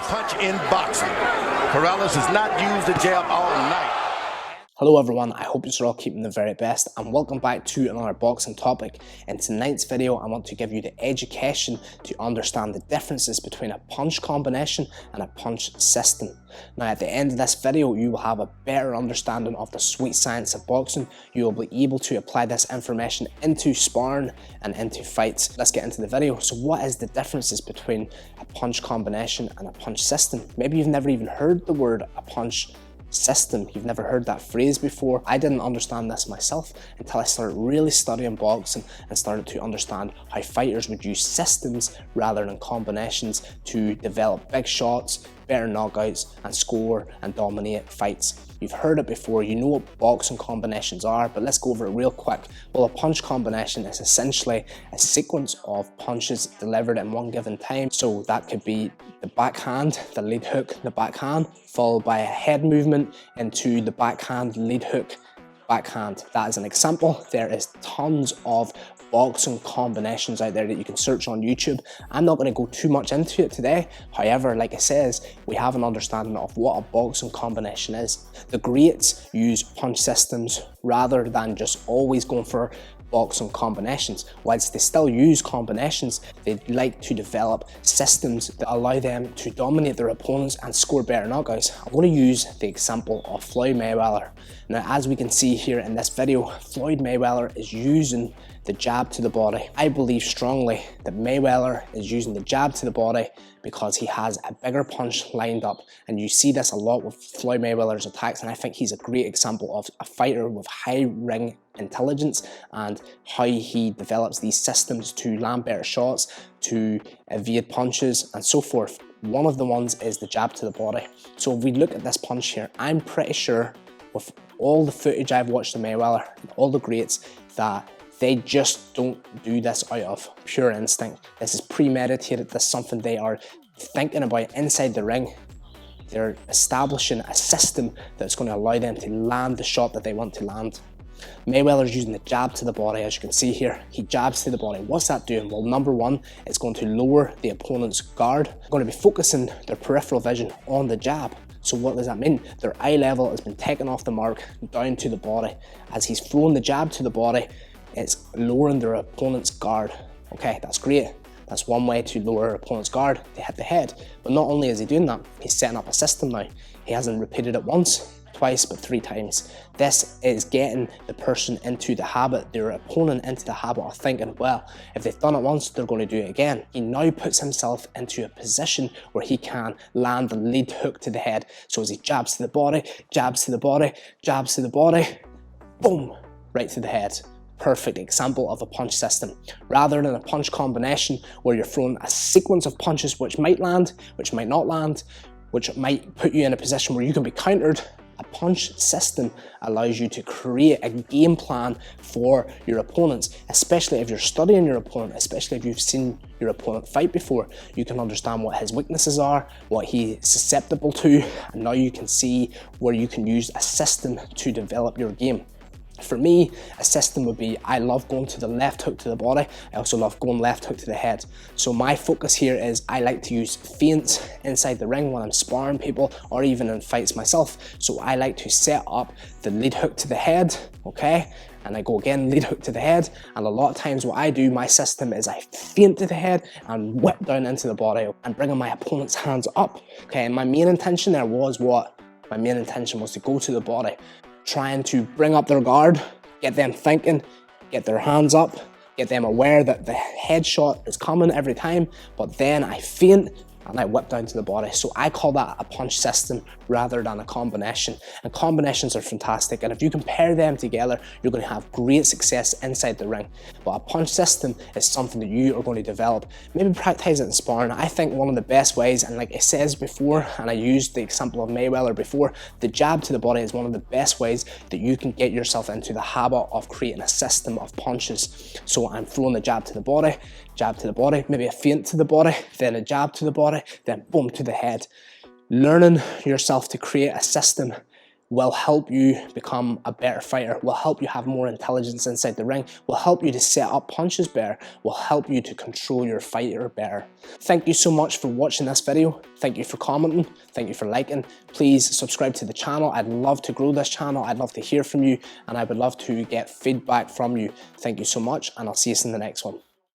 punch in boxing. Corrales has not used the jab all night. Hello everyone, I hope you're all keeping the very best and welcome back to another boxing topic. In tonight's video, I want to give you the education to understand the differences between a punch combination and a punch system. Now at the end of this video, you will have a better understanding of the sweet science of boxing. You will be able to apply this information into sparring and into fights. Let's get into the video. So what is the differences between a punch combination and a punch system? Maybe you've never even heard the word a punch system. You've never heard that phrase before. I didn't understand this myself until I started really studying boxing and started to understand how fighters would use systems rather than combinations to develop big shots, better knockouts, and score and dominate fights. You've heard it before, you know what boxing combinations are, but let's go over it real quick. Well, a punch combination is essentially a sequence of punches delivered in one given time. So that could be the backhand, the lead hook, the backhand, followed by a head movement into the backhand, lead hook, backhand. That is an example. There is tons of boxing combinations out there that you can search on YouTube. I'm not going to go too much into it today. However, like it says, we have an understanding of what a boxing combination is. The greats use punch systems rather than just always going for boxing combinations. Whilst they still use combinations, they like to develop systems that allow them to dominate their opponents and score better knockouts. I'm going to use the example of Floyd Mayweather. Now, as we can see here in this video, Floyd Mayweather is using the jab to the body. I believe strongly that Mayweather is using the jab to the body because he has a bigger punch lined up, and you see this a lot with Floyd Mayweather's attacks, and I think he's a great example of a fighter with high ring intelligence and how he develops these systems to land better shots, to evade punches and so forth. One of the ones is the jab to the body. So if we look at this punch here, I'm pretty sure with all the footage I've watched of Mayweather, all the greats, that they just don't do this out of pure instinct. This is premeditated. This is something they are thinking about inside the ring. They're establishing a system that's going to allow them to land the shot that they want to land. Mayweather's using the jab to the body, as you can see here. He jabs to the body. What's that doing? Well, number one, it's going to lower the opponent's guard. They're going to be focusing their peripheral vision on the jab. So what does that mean? Their eye level has been taken off the mark down to the body. As he's throwing the jab to the body, it's lowering their opponent's guard. Okay, that's great. That's one way to lower opponent's guard. They hit the head. But not only is he doing that, he's setting up a system now. He hasn't repeated it once, twice, but 3 times. This is getting the person into the habit, their opponent into the habit of thinking, well, if they've done it once, they're going to do it again. He now puts himself into a position where he can land the lead hook to the head. So as he jabs to the body, jabs to the body, jabs to the body, boom, right to the head. Perfect example of a punch system. Rather than a punch combination where you're throwing a sequence of punches which might land, which might not land, which might put you in a position where you can be countered, a punch system allows you to create a game plan for your opponents, especially if you're studying your opponent, especially if you've seen your opponent fight before. You can understand what his weaknesses are, what he's susceptible to, and now you can see where you can use a system to develop your game. For me, a system would be, I love going to the left hook to the body. I also love going left hook to the head. So my focus here is I like to use feints inside the ring when I'm sparring people or even in fights myself. So I like to set up the lead hook to the head, okay? And I go again, lead hook to the head. And a lot of times what I do, my system is I feint to the head and whip down into the body and bringing my opponent's hands up. Okay, and my main intention there was what? My main intention was to go to the body, trying to bring up their guard, get them thinking, get their hands up, get them aware that the headshot is coming every time, but then I feint and I whip down to the body. So I call that a punch system rather than a combination. And combinations are fantastic, and if you can pair them together, you're going to have great success inside the ring. But a punch system is something that you are going to develop. Maybe practice it in sparring. I think one of the best ways, and like I said before, and I used the example of Mayweather before, the jab to the body is one of the best ways that you can get yourself into the habit of creating a system of punches. So I'm throwing the jab to the body, maybe a feint to the body, then a jab to the body, then boom to the head. Learning yourself to create a system will help you become a better fighter, will help you have more intelligence inside the ring, will help you to set up punches better, will help you to control your fighter better. Thank you so much for watching this video. Thank you for commenting. Thank you for liking. Please subscribe to the channel. I'd love to grow this channel. I'd love to hear from you, and I would love to get feedback from you. Thank you so much, and I'll see you in the next one.